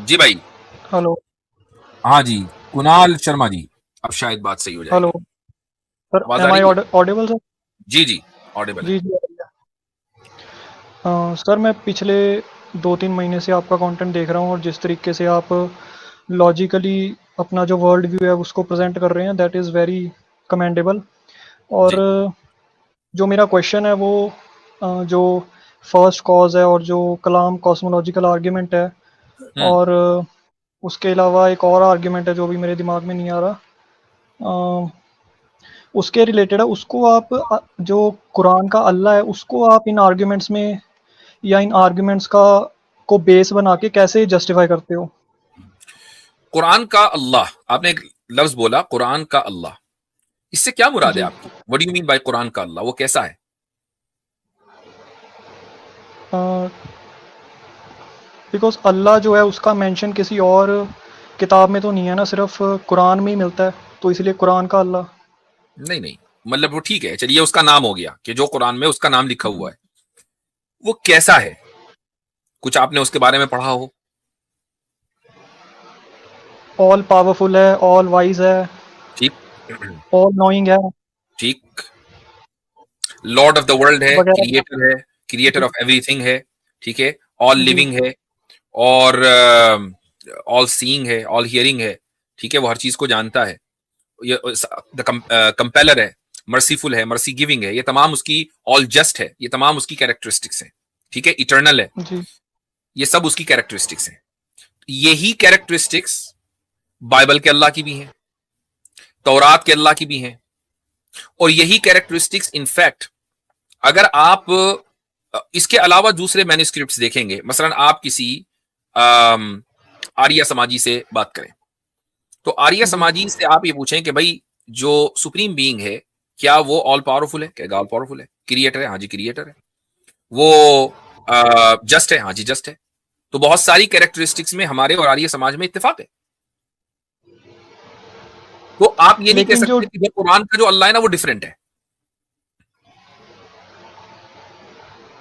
जी भाई। हेलो। हाँ जी, कुणाल शर्मा जी। अब शायद बात सही हो हेलो जाएगी। सर, आवाज आ एम आई रही है? Audible sir? जी जी, ऑडिबल है। जी जी। सर, मैं पिछले 2-3 महीने से आपका कंटेंट देख रहा हूँ और जिस तरीके से आप लॉजिकली अपना जो वर्ल्ड व्यू है उसको प्रेजेंट कर रहे हैं, दैट इज़ वेरी कमेंडेबल। और जी। जो मेरा क्वेश्चन है वो जो फर्स्ट कॉज है और जो कलाम कॉस्मोलॉजिकल आर्ग्यूमेंट है, हम्म। और उसके अलावा एक और आर्ग्यूमेंट है जो भी मेरे दिमाग में नहीं आ रहा, उसके रिलेटेड है। उसको आप जो कुरान का अल्लाह है उसको आप इन आर्ग्यूमेंट्स में या इन आर्ग्यूमेंट्स का को बेस बना के कैसे जस्टिफाई करते हो? कुरान का अल्लाह, आपने एक लफ्ज बोला कुरान का अल्लाह, इससे क्या मुराद है जी। आपकी? What do you mean by Quran का अल्लाह? वो कैसा है? बिकॉज अल्लाह जो है उसका मेंशन किसी और किताब में तो नहीं है ना, सिर्फ कुरान में ही मिलता है, तो इसलिए कुरान का अल्लाह। नहीं नहीं, मतलब वो ठीक है, चलिए उसका नाम हो गया कि जो कुरान में उसका नाम लिखा हुआ है, वो कैसा है? कुछ आपने उसके बारे में पढ़ा हो? ऑल पावरफुल है, ऑल वाइज है, ठीक। ऑल नोइंग है, ठीक। लॉर्ड ऑफ द वर्ल्ड है, वगैरह। क्रिएटर है, क्रिएटर जी। ऑफ एवरीथिंग है। ठीक है। ऑल जी। लिविंग है, और ऑल सीइंग है, ऑल हियरिंग है। ठीक है, वो हर चीज को जानता है। ये द कंपेलर है, मर्सीफुल है, मर्सी गिविंग है, ये तमाम उसकी, ऑल जस्ट है, ये तमाम उसकी कैरेक्टरिस्टिक्स हैं। ठीक है, इटर्नल है, जी। ये सब उसकी कैरेक्टरिस्टिक्स हैं। यही कैरेक्टरिस्टिक्स बाइबल के अल्लाह की भी हैं, तौरात के अल्लाह की भी हैं। और यही कैरेक्टरिस्टिक्स इनफैक्ट, अगर आप इसके अलावा दूसरे मैन्युस्क्रिप्ट्स देखेंगे, मसलन आप किसी अम, आर्य समाजी से बात करें, तो आर्य जी। समाजी से आप ये पूछें कि भाई जो सुप्रीम बीइंग है, क्या वो ऑल पावरफुल है? क्या ऑल पावरफुल है? क्रिएटर है? हाँ जी क्रिएटर है। वो जस्ट है? हाँ जी जस्ट है। तो बहुत सारी कैरेक्टरिस्टिक्स में हमारे और आर्य समाज में इत्तेफाक है। तो आप ये नहीं कह लेकिन जो सकते कि जो कुरान का जो अल्लाह है ना वो डिफरेंट है।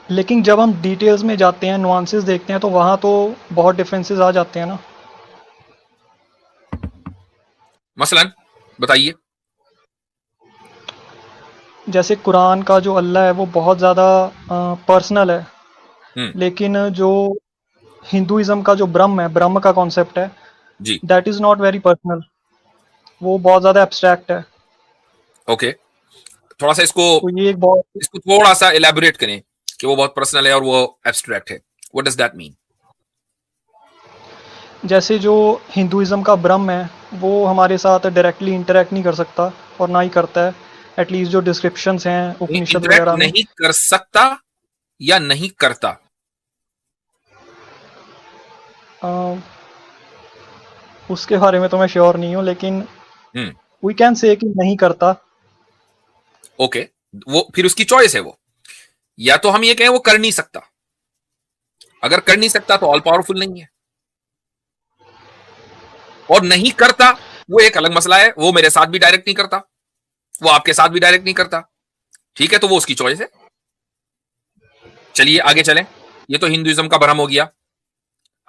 लेकिन जब हम डिटेल्स में जाते हैं, नुआंसेस देखते हैं, तो वहाँ तो बहुत डिफरेंसेस आ जाते हैं ना। मसलन बताइए। जैसे कुरान का जो अल्लाह है वो बहुत ज़्यादा पर्सनल है, हम्म। लेकिन जो हिंदुइज्म का जो ब्रह्म है, ब्रह्म का कॉन्सेप्ट है, जी। That is not very personal, वो बहुत ज़्यादा एब्स्ट्रैक्ट है। ओके, थोड़ा सा इसको तो ये एक बहुत, इसको थोड़ा सा इलेबोरेट करें कि वो बहुत पर्सनल है और वो एब्स्ट्रैक्ट है। What does that mean? जैसे जो हिंदुइज्म का ब्रह्म है वो हमारे साथ डायरेक्टली इंटरेक्ट नहीं कर सकता और ना ही करता है, एटलीस्ट जो डिस्क्रिप्शंस हैं उपनिषद इंटरेक्ट वगैरह में। नहीं कर सकता या नहीं करता? अ, उसके बारे में तो मैं श्योर नहीं हूँ, लेकिन हम्म। वी कैन से कि नहीं करता। ओके, वो फिर उसकी चॉइस है वो। या तो हम ये कहें वो कर नहीं सकता। अगर कर नहीं सकता तो ऑल पावरफुल नहीं है। और नहीं करता, वो एक अलग मसला है, वो मेरे साथ भी डायरेक्ट नहीं करता, वो आपके साथ भी डायरेक्ट नहीं करता। ठीक है, तो वो उसकी चॉइस है। चलिए आगे चलें। ये तो हिंदुइज्म का भ्रम हो गया।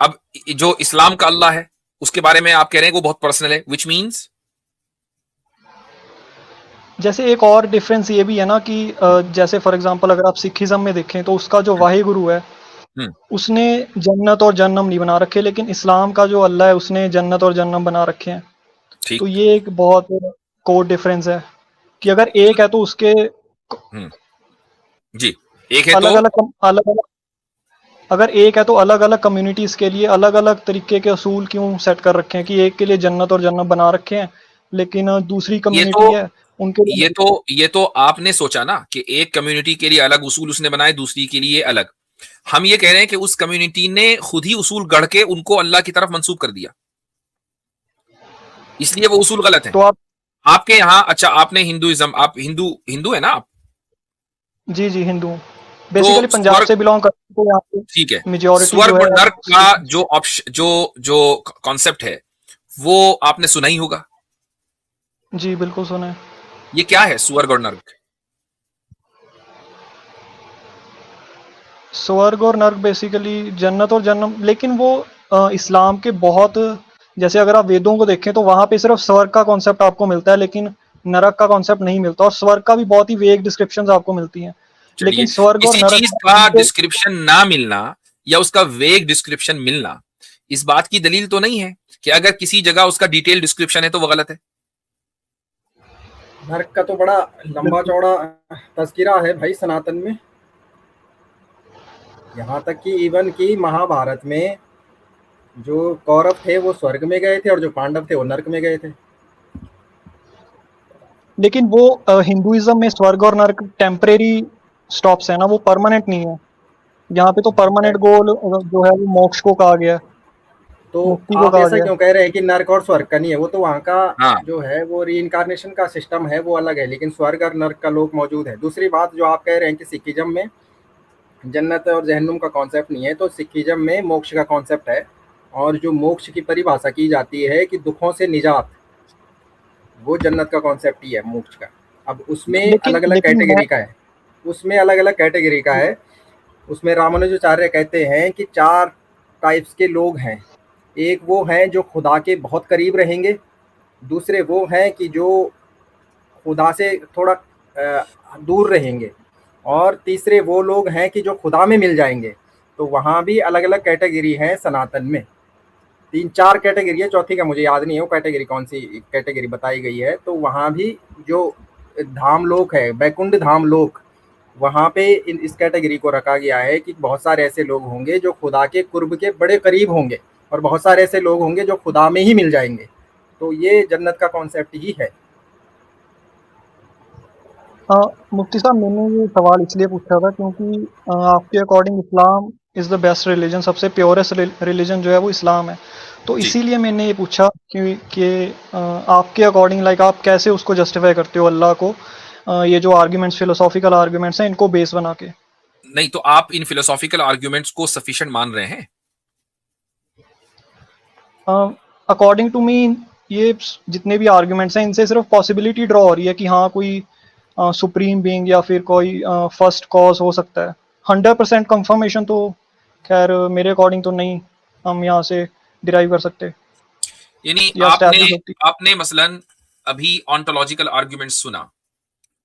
अब जो इस्लाम का अल्लाह है उसके बारे में आप कह रहे हैं कि वो बहुत पर्सनल है, विच मीन्स? जैसे एक और डिफरेंस ये भी है ना कि जैसे फॉर एग्जांपल अगर आप सिखिज्म में देखें तो उसका जो वाहे गुरु है हम्म। उसने जन्नत और जन्नम नहीं बना रखे, लेकिन इस्लाम का जो अल्लाह है उसने जन्नत और जन्नम बना रखे हैं। तो ठीक। ये एक बहुत कोर डिफरेंस है कि अगर एक है तो उसके हम्म। जी। एक है तो? अलग अलग अलग अलग, अगर एक है तो अलग अलग कम्युनिटीज के लिए अलग अलग तरीके के असूल क्यों सेट कर रखे हैं कि एक के लिए जन्नत और जन्नत बना रखे हैं, लेकिन दूसरी ये कम्युनिटी तो है उनके लिए ये नहीं। तो ये तो आपने सोचा ना कि एक कम्युनिटी के लिए अलग उसूल उसने बनाए, दूसरी के लिए अलग। हम ये कह रहे हैं कि उस कम्युनिटी ने खुद ही उसूल गढ़ के उनको अल्लाह की तरफ मंसूब कर दिया, इसलिए वो उसूल गलत हैं। तो आप, आपके यहाँ, अच्छा आपने हिंदुइज्म, आप हिंदू हिंदू है ना आप? जी जी हिंदू हूँ। तो बेसिकली पंजाब स्वर्ग, से बिलोंग करते हैं, तो यहाँ ठीक है, पे मेजोरिटी जो स्वर्ग है और नर्क का मुस्लिम। जो ऑप्शन, जो कॉन्सेप्ट है, वो आपने सुना ही होगा। जी बिल्कुल सुना है। ये क्या है स्वर्ग और नर्क? स्वर्ग और नर्क बेसिकली जन्नत और जन्नम, लेकिन वो इस्लाम के बहुत, जैसे अगर आप वेदों को देखें तो वहाँ पे सिर्फ स्वर्ग का कॉन्सेप्ट आपको मिलता है, लेकिन नरक का कॉन्सेप्ट नहीं मिलता, और स्वर्ग का भी बहुत ही वेग डिस्क्रिप्शंस आपको मिलती हैं, चलिए, लेकिन स्वर्ग और किसी नरक चीज का डिस्क्रिप्शन ना मिलना या उसका वेग डिस्क्रिप्शन मिलना इस बात की दलील तो नहीं है कि अगर किसी जगह उसका डिटेल डिस्क्रिप्शन है तो वो गलत है। नरक का तो बड़ा लंबा चौड़ा तस्करा है भाई सनातन में। यहाँ तक कि इवन की महाभारत में जो कौरव थे वो स्वर्ग में गए थे और जो पांडव थे वो नरक में गए थे। लेकिन वो हिंदुइज्म में स्वर्ग और नरक टेम्परेरी स्टॉप्स है ना, वो परमानेंट नहीं है। यहाँ पे तो परमानेंट गोल जो है वो मोक्ष को कहा गया है, तो मुक्ति को आप कहा ऐसा गया है। क्यों कह रहे हैं कि नरक और स्वर्ग का नहीं है? वो तो वहाँ का हाँ, जो है वो रीइंकारनेशन का सिस्टम है, वो अलग है, लेकिन स्वर्ग और नरक का लोक मौजूद है। दूसरी बात जो आप कह रहे हैं कि सिखिज्म में जन्नत और जहन्नुम का कॉन्सेप्ट नहीं है, तो सिखिज्म में मोक्ष का कॉन्सेप्ट है, और जो मोक्ष की परिभाषा की जाती है कि दुखों से निजात, वो जन्नत का कॉन्सेप्ट ही है मोक्ष का। अब उसमें लेकिन अलग अलग लेकिन मैं कैटेगरी का है, उसमें अलग अलग कैटेगरी का है। उसमें रामानुजाचार्य कहते हैं कि 4 टाइप्स के लोग हैं। एक वो हैं जो खुदा के बहुत करीब रहेंगे, दूसरे वो हैं कि जो खुदा से थोड़ा दूर रहेंगे, और तीसरे वो लोग हैं कि जो खुदा में मिल जाएंगे। तो वहाँ भी अलग अलग कैटेगरी हैं सनातन में, 3-4 कैटेगरी है, चौथी का मुझे याद नहीं है वो कैटेगरी कौन सी कैटेगरी बताई गई है। तो वहाँ भी जो धाम लोक है, बैकुंठ धाम लोक, वहाँ पे इस कैटेगरी को रखा गया है कि बहुत सारे ऐसे लोग होंगे जो खुदा के कुर्ब के बड़े करीब होंगे, और बहुत सारे ऐसे लोग होंगे जो खुदा में ही मिल जाएंगे। तो ये जन्नत का कॉन्सेप्ट ही है। मुफ्ती साहब, मैंने ये सवाल इसलिए पूछा था क्योंकि आपके according Islam is the best religion, सबसे प्योरेस्ट रिलीजन जो है वो इस्लाम है। तो जी। इसीलिए मैंने ये पूछा कि आपके अकॉर्डिंग लाइक आप कैसे उसको जस्टिफाई करते हो अल्लाह को, ये जो आर्ग्यूमेंट्स फिलोसॉफिकल आर्ग्यूमेंट्स हैं इनको बेस बना के। नहीं, तो आप इन फिलोसॉफिकल आर्ग्यूमेंट्स को सफिशिएंट मान रहे हैं? अकॉर्डिंग टू मी ये जितने भी आर्ग्यूमेंट्स हैं इनसे सिर्फ पॉसिबिलिटी ड्रॉ हो रही है कि हाँ कोई सुप्रीम बीइंग या फिर कोई फर्स्ट कॉज हो सकता है। 100% कंफर्मेशन तो खैर मेरे अकॉर्डिंग तो नहीं हम यहाँ से डिराइव कर सकते यानी या आपने स्टैब्लिश होती। आपने मसलन अभी ऑन्टोलॉजिकल आर्ग्यूमेंट्स सुना,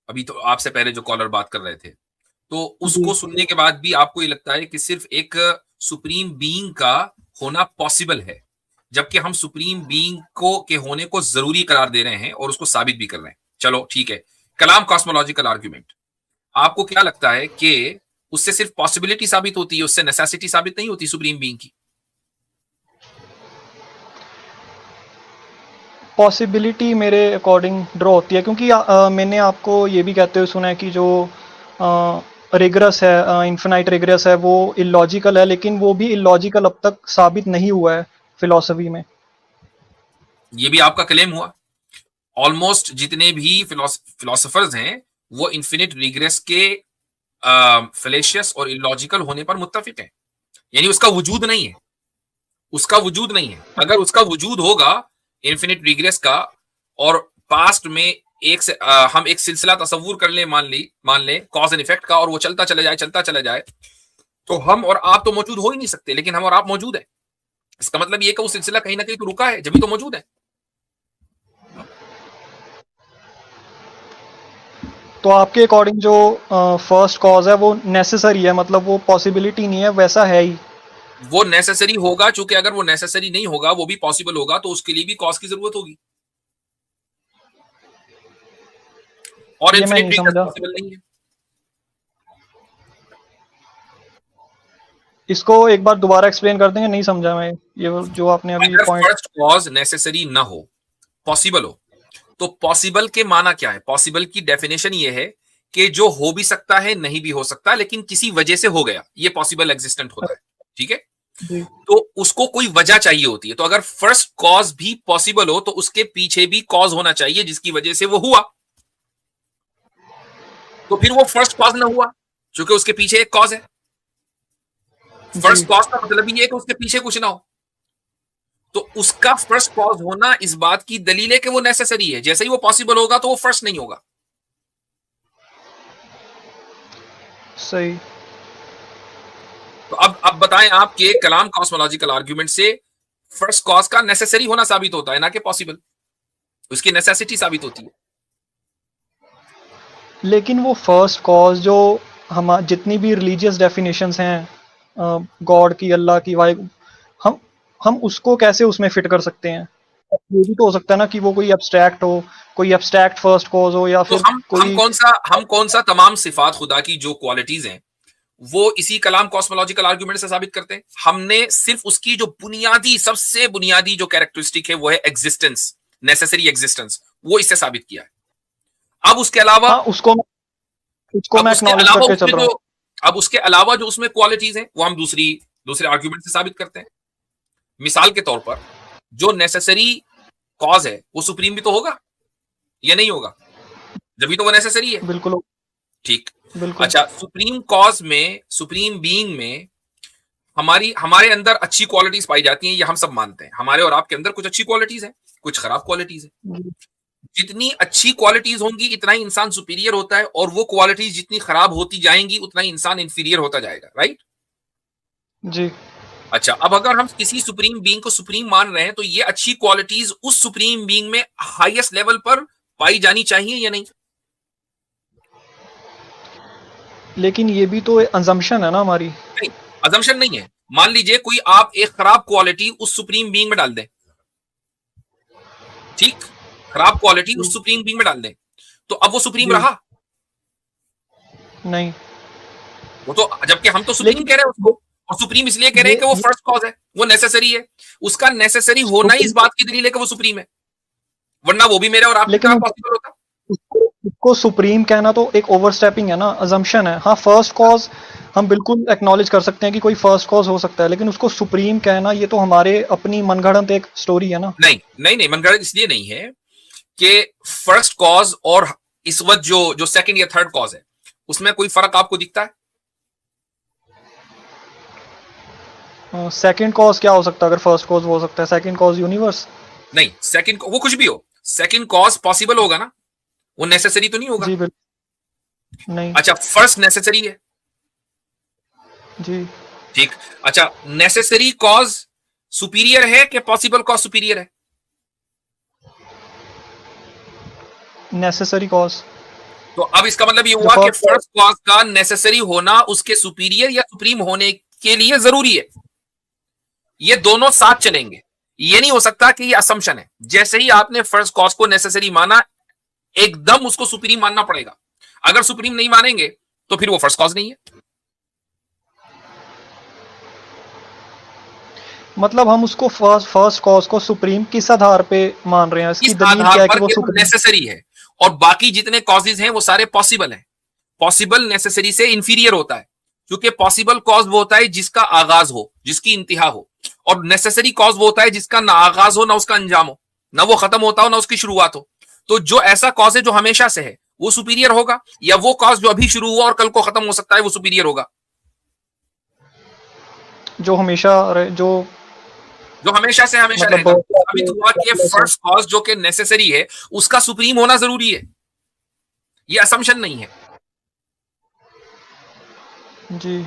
अभी तो आपसे पहले जो कॉलर बात कर रहे थे, तो जी उसको सुनने के बाद भी आपको ये लगता है कि सिर्फ एक सुप्रीम बीइंग का होना पॉसिबल है, जबकि हम सुप्रीम बीइंग को के होने को जरूरी करार दे रहे हैं और उसको साबित भी कर रहे हैं। चलो ठीक है, कलाम कॉस्मोलॉजिकल आर्ग्यूमेंट, आपको क्या लगता है कि उससे सिर्फ पॉसिबिलिटी साबित होती है, उससे नेसेसिटी साबित नहीं होती सुप्रीम बीइंग की? पॉसिबिलिटी मेरे अकॉर्डिंग ड्रॉ होती है क्योंकि मैंने आपको ये भी कहते हुए सुना है कि जो रिगरस है, इन्फिनाइट रिगरस है, वो इलॉजिकल है, लेकिन वो भी इलॉजिकल अब तक साबित नहीं हुआ है फिलॉसफी में। ये भी आपका क्लेम हुआ। ऑलमोस्ट जितने भी फिलोसफर्स हैं वो इन्फिनिट रिग्रेस के फेलेशियस और इलॉजिकल होने पर मुत्तफिक हैं, यानी उसका वजूद नहीं है, उसका वजूद नहीं है। अगर उसका वजूद होगा इन्फिनिट रिग्रेस का, और पास्ट में हम एक सिलसिला तस्वूर कर ले, मान ले कॉज एंड इफेक्ट का, और वो चलता चला जाए, तो हम और आप तो मौजूद हो ही नहीं सकते, लेकिन हम और आप मौजूद है। इसका मतलब ये कि वो सिलसिला कहीं ना कहीं तो रुका है, जब भी तो मौजूद है। तो आपके अकॉर्डिंग जो फर्स्ट कॉज है वो नेसेसरी है, मतलब वो पॉसिबिलिटी नहीं है, वैसा है ही। वो नेसेसरी होगा, चूंकि अगर वो नेसेसरी नहीं होगा, वो भी पॉसिबल होगा, तो उसके लिए भी कॉज की जरूरत होगी, और ये मैं इन्फिनिट नहीं रिग्रेस समझा, पॉसिबल नहीं है। इसको एक बार दोबारा एक्सप्लेन कर देंगे, नहीं समझा मैं ये जो आपने अभी अगर पॉइंट। फर्स्ट कॉज नेसेसरी ना हो, पॉसिबल हो, तो पॉसिबल के माना क्या है? पॉसिबल की डेफिनेशन ये है कि जो हो भी सकता है, नहीं भी हो सकता, लेकिन किसी वजह से हो गया, ये पॉसिबल एग्जिस्टेंट होता है। ठीक है, जी तो उसको कोई वजह चाहिए होती है। तो अगर फर्स्ट कॉज भी पॉसिबल हो, तो उसके पीछे भी कॉज होना चाहिए जिसकी वजह से वो हुआ, तो फिर वो फर्स्ट कॉज ना हुआ, क्योंकि उसके पीछे एक कॉज है। फर्स्ट जी कॉज का मतलब ये है कि उसके पीछे कुछ ना हो, तो उसका फर्स्ट कॉज होना इस बात की दलील है कि वो नेसेसरी है। जैसे ही वो पॉसिबल होगा तो वो फर्स्ट नहीं होगा। सही। तो अब बताएं आप कि कलाम कॉस्मोलॉजिकल आर्ग्यूमेंट से फर्स्ट कॉज का नेसेसरी होना साबित होता है, ना कि पॉसिबल, उसकी नेसेसिटी साबित होती है। लेकिन वो फर्स्ट कॉज जो हम जितनी भी रिलीजियस डेफिनेशंस हैं गॉड की, अल्लाह की, वाई, हम उसको कैसे उसमें फिट कर सकते हैं? ये भी तो हो सकता है ना कि वो कोई एब्स्ट्रैक्ट हो, कोई एब्स्ट्रैक्ट फर्स्ट कॉज हो, या तो फिर कोई हम कौन सा तमाम सिफात खुदा की जो क्वालिटीज हैं वो इसी कलाम कॉस्मोलॉजिकल आर्ग्यूमेंट से साबित करते हैं। हमने सिर्फ उसकी जो बुनियादी, सबसे बुनियादी जो कैरेक्टरिस्टिक है वो है एग्जिस्टेंस, नेसेसरी एग्जिस्टेंस, वो इससे साबित किया है। अब उसके अलावा हाँ, उसको मैं एक्नॉलेज करके चल रहा हूँ। अब उसके अलावा जो उसमें क्वालिटीज हैं वो हम दूसरे आर्ग्यूमेंट से साबित करते हैं। मिसाल के तौर पर जो नेसेसरी कॉज है वो सुप्रीम भी तो होगा, ये नहीं होगा, जब भी तो वो नेसेसरी है। बिल्कुल ठीक, बिल्कुल। अच्छा, सुप्रीम कॉज में, सुप्रीम बीइंग में हमारे अंदर अच्छी क्वालिटीज पाई जाती हैं, ये हम सब मानते हैं। हमारे और आपके अंदर कुछ अच्छी क्वालिटीज हैं, कुछ खराब क्वालिटीज हैं। जितनी अच्छी क्वालिटीज होंगी इतना ही इंसान सुपीरियर होता है, और वो क्वालिटीज जितनी खराब होती जाएंगी उतना ही इंसान इंफीरियर होता जाएगा, राइट? जी। अच्छा, अब अगर हम किसी सुप्रीम बीइंग को सुप्रीम मान रहे हैं तो ये अच्छी क्वालिटीज उस सुप्रीम बीइंग में हाईएस्ट लेवल पर पाई जानी चाहिए या नहीं? लेकिन ये भी तो अजम्पशन है ना हमारी। नहीं, अजम्पशन नहीं है। मान लीजिए कोई आप एक खराब क्वालिटी उस सुप्रीम बीइंग में डाल दें, ठीक, खराब क्वालिटी उस सुप्रीम बीइंग में डाल दें, तो अब वो सुप्रीम रहा नहीं? वो तो, जबकि हम तो सुप्रीम कह रहे हैं उसको, और सुप्रीम इसलिए कह रहे हैं कि वो फर्स्ट कॉज है, वो नेसेसरी है। उसका नेसेसरी होना ही इस बात की दलील है कि वो सुप्रीम है, वरना वो भी मेरे और आपके तरह पॉसिबल होता। उसको सुप्रीम कहना तो एक ओवरस्टेपिंग है ना, अजम्पशन है। हाँ, फर्स्ट कॉज हम बिल्कुल एक्नॉलेज कर सकते हैं कि कोई फर्स्ट कॉज हो सकता है, लेकिन उसको सुप्रीम कहना ये तो हमारे अपनी मनगढ़ंत एक स्टोरी है ना। नहीं, मनगढ़ंत इसलिए नहीं है कि फर्स्ट कॉज और इस वक्त जो सेकंड या थर्ड कॉज है उसमें कोई फर्क आपको दिखता है? सेकंड कॉज क्या हो सकता है? अगर फर्स्ट कॉज हो सकता है, सेकंड कॉज यूनिवर्स। नहीं, सेकंड वो कुछ भी हो, सेकंड कॉज पॉसिबल होगा ना, वो नेसेसरी तो नहीं होगा। जी बिल्कुल नहीं। अच्छा, फर्स्ट नेसेसरी है जी। ठीक, अच्छा, नेसेसरी कॉज सुपीरियर है कि पॉसिबल कॉज सुपीरियर है? Necessary cause. तो अब इसका मतलब ये हुआ कि फर्स्ट कॉज का नेसेसरी होना उसके सुपीरियर या सुप्रीम होने के लिए जरूरी है। ये दोनों साथ चलेंगे, ये नहीं हो सकता कि ये असम्पशन है। जैसे ही आपने फर्स्ट कॉज को नेसेसरी माना, एकदम उसको सुप्रीम मानना पड़ेगा। अगर सुप्रीम नहीं मानेंगे तो फिर वो फर्स्ट कॉज नहीं है। मतलब हम उसको फर्स्ट कॉज को सुप्रीम किस आधार पे मान रहे हैं? इसकी दलील क्या है कि वो सुप्रीम नेसेसरी है, और बाकी जितने कॉजेज हैं वो सारे पॉसिबल हैं। पॉसिबल नेसेसरी से इंफीरियर होता है, क्योंकि पॉसिबल कॉज वो होता है जिसका आगाज हो, जिसकी इंतहा हो, और नेसेसरी कॉज वो होता है जिसका ना आगाज हो, ना उसका अंजाम हो, ना वो खत्म होता हो, ना उसकी शुरुआत हो। तो जो ऐसा कॉज है जो हमेशा से है वो सुपीरियर होगा, या वो कॉज जो अभी शुरू हुआ और कल को खत्म हो सकता है वो सुपीरियर होगा? जो हमेशा से हमेशा मतलब रहेगा। साबित हुआ कि फर्स्ट कॉज जो कि नेसेसरी है उसका सुप्रीम होना जरूरी है, ये असम्पशन नहीं है। जी।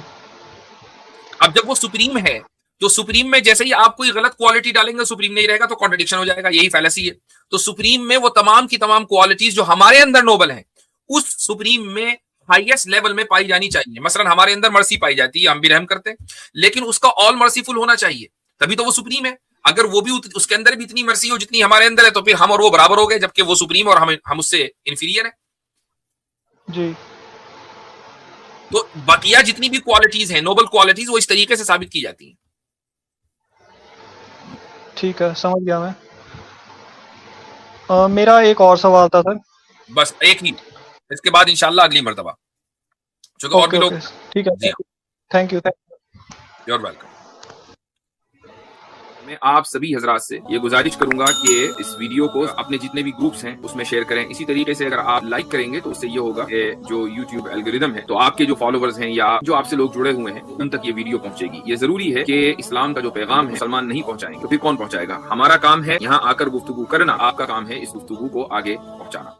अब जब वो सुप्रीम है तो सुप्रीम में जैसे ही आप कोई गलत क्वालिटी डालेंगे सुप्रीम नहीं रहेगा, तो कॉन्ट्रडिक्शन हो जाएगा, यही फैलेसी है। तो सुप्रीम में वो तमाम की तमाम क्वालिटीज जो हमारे अंदर नोबल हैं उस सुप्रीम में हाईएस्ट लेवल में पाई जानी चाहिए। मसलन हमारे अंदर मर्सी पाई जाती है, हम भी रहम करते हैं, लेकिन उसका ऑल मर्सीफुल होना चाहिए, तभी तो वो सुप्रीम है। अगर वो भी उसके अंदर भी इतनी मर्सी हो जितनी हमारे अंदर है तो फिर हम और वो बराबर हो गए, जबकि वो सुप्रीम और हम उससे इंफीरियर है। जी। तो बकिया जितनी भी क्वालिटीज हैं, नोबल क्वालिटीज, वो इस तरीके से साबित की जाती हैं। ठीक है, समझ गया मैं। मेरा एक और सवाल था सर। बस एक ही, इसके बाद इंशाल्लाह अगली मर्तबा, क्योंकि और भी लोग। ठीक है, thank you. You are welcome. मैं आप सभी हजरात से ये गुजारिश करूंगा कि इस वीडियो को अपने जितने भी ग्रुप्स हैं उसमें शेयर करें। इसी तरीके से अगर आप लाइक करेंगे तो उससे ये होगा कि जो यूट्यूब एल्गोरिदम है, तो आपके जो फॉलोवर्स हैं या जो आपसे लोग जुड़े हुए हैं उन तक ये वीडियो पहुंचेगी। ये जरूरी है कि इस्लाम का जो पैगाम है मुसलमान नहीं पहुंचाएंगे तो फिर कौन पहुंचाएगा? हमारा काम है यहाँ आकर गुफ्तगू करना, आपका काम है इस गुफ्तगू को आगे पहुंचाना।